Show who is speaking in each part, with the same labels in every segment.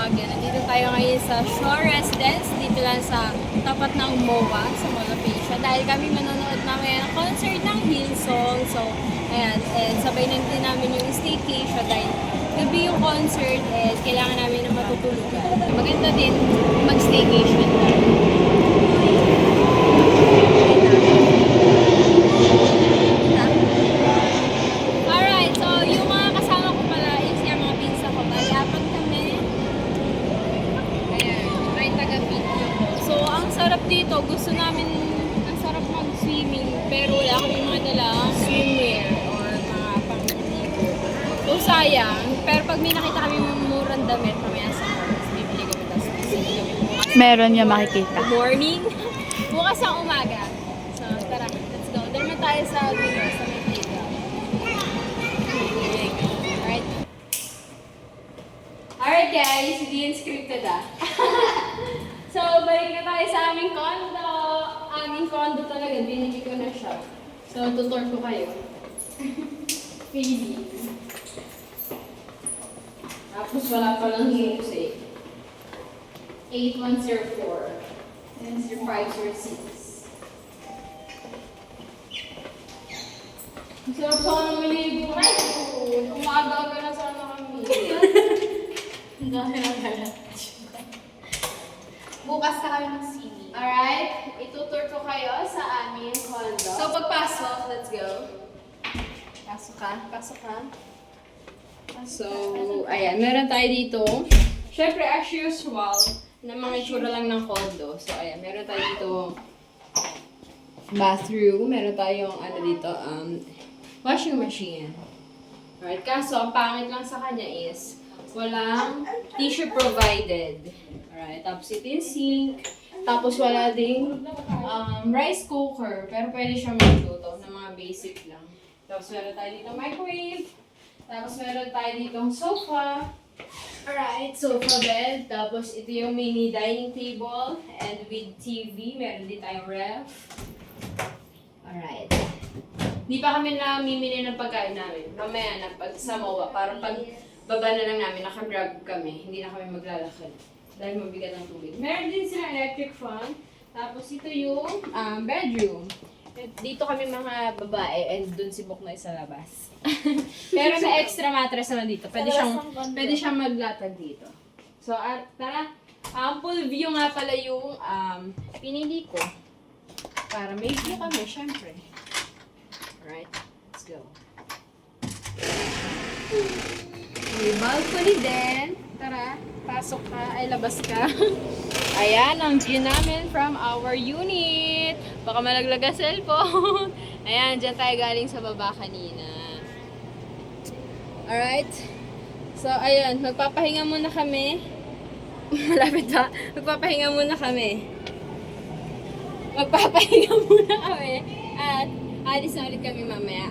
Speaker 1: vlog. Yan, nandito tayo ngayon sa Shore Residence, dito lang sa tapat ng MOA, sa Mall of Asia. Dahil kami manonood namin ng concert ng Hillsong. So, ayan, and sabay na din namin yung staycation dahil gabi yung concert and kailangan namin na matutulugan. Maganda din mag-staycation. Alright, so yung mga kasama ko pala is yung mga pinsa ko. Bali, apat kami. Ayan, right taga-video ko. So, ang sarap dito. Gusto namin, ang sarap mag-swimming. Pero wala kami mga dalang swimwear or mga pang-ligo. So, sayang. Pero pag may nakita kami murang damit, mamaya sa oras, bibili kami. Tapos, bibili kami bukas.
Speaker 2: Meron niya makikita.
Speaker 1: Good morning. Bukas ang umaga. So, tara, let's go. Doon na tayo sa dulo, sa may playground. Alright. Alright guys, hindi yung scripted So, balik na tayo sa aming condo. Aming condo talaga, binili ko na siya. So, tutor ko kayo. Pili. Tapos wala pa lang music. 8104. And 0506. Ang sarap sana maligo. Ay, umaga na sana kami.
Speaker 3: Bukas na kami ng CV.
Speaker 1: Alright, itutur ko kayo sa aming condo. So, pagpasok, let's go. Pasok ka, pasok ka. So, ayan, meron tayo dito. Siyempre, as usual, na mga itsura lang ng condo. So, ayan, meron tayo dito bathroom. Meron tayong, ano dito, washing machine. Alright, kaso, ang pangit lang sa kanya is, walang tissue provided. Alright, tapos ito yung sink. Tapos wala ding rice cooker. Pero pwede siya magluto ng mga basic lang. Tapos meron tayo dito microwave. Tapos meron tayo dito sofa. Alright, sofa bed. Tapos ito yung mini dining table. And with TV, meron din tayong ref. Alright. Hindi pa kami namimili ng pagkain namin. Mamaya na pag sa MOA, parang pag baba na lang namin, naka-grab kami. Hindi na kami maglalakad. Dahil mabigat ang tubig. Meron din silang electric fan. Tapos ito yung bedroom. Dito kami mga babae and dun si Buknoy sa labas. Pero may extra mattress naman dito. Pwede siyang maglatag dito. So, tara. Full view nga pala yung pinili ko. Para may view kami, syempre. Alright, let's go. May balcony din. Tara, pasok ka. Ay, labas ka. Ayan, ang view namin from our unit. Baka malaglag ang cellphone. Ayan, dyan tayo galing sa baba kanina. Alright. So, ayan, magpapahinga muna kami. Malapit ba? Magpapahinga muna kami. Magpapahinga muna kami. At alis na ulit kami mamaya.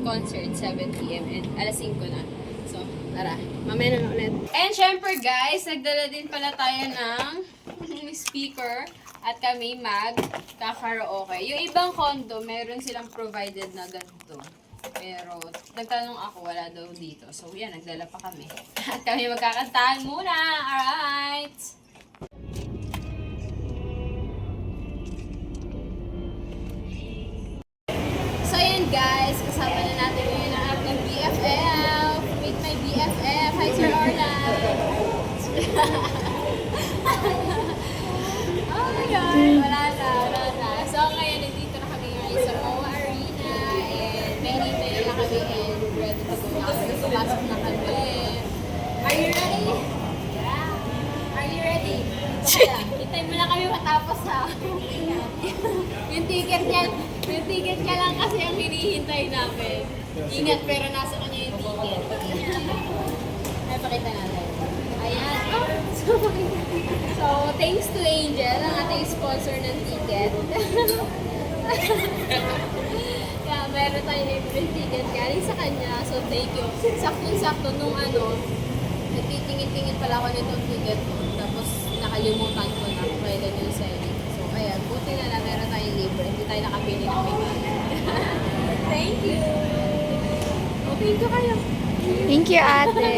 Speaker 1: Concert, 7 p.m. and alas 5 na. So, tara. Mamaya na ulit. And syempre guys, nagdala din pala tayo ng speaker at kami mag-karaoke. Yung ibang condo, meron silang provided na ganito. Pero, nagtanong ako, wala daw dito. So, yan, nagdala pa kami. At kami magkakantahan muna. Alright! So, yan guys. Kasama na natin ngayon ang ating BFF. Meet my BFF. Hi, Sir Orlan! Oh my God! Wala na. So, ngayon, nandito na kami ngayon sa MOA Arena. And many na kami and ready to go na kami. Pasok na kami. Are you ready? Yeah. Are you ready? Hintay mo na kami matapos ha. Yung ticket niya lang kasi ang hinihintay namin. Ingat, pero nasa kanya yung ticket. Ay, pakita natin. Ayan. So, thanks to Angel, ang ating sponsor ng ticket. Kaya, meron tayo na yung ticket galing sa kanya. So, thank you. Saktong-sakto nung nagtitingin-tingin pala ako nitong ticket ko. Tapos, nakalimutan ko na kung kailan yung selling. So, ayan. Buti na lang, meron tayong libre. Hindi tayo nakapili ng may Thank you. Oh, thank you kayo.
Speaker 2: Thank you, ate.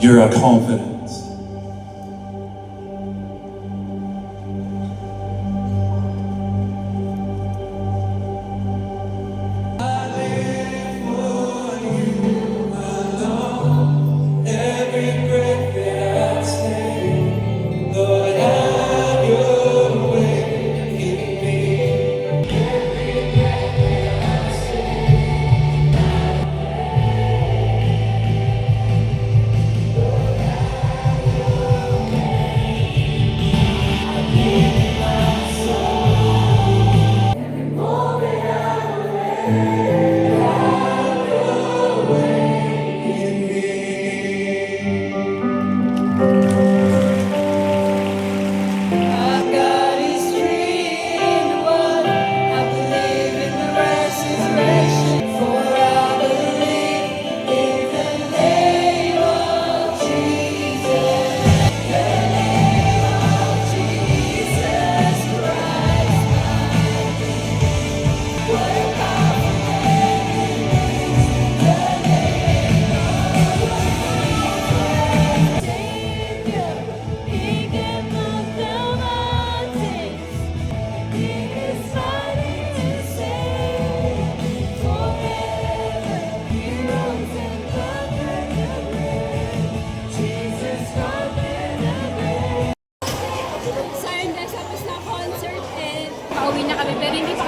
Speaker 2: You're a confidence.
Speaker 4: So yun guys, tapos na concert and pauwi na kami. Pero hindi pa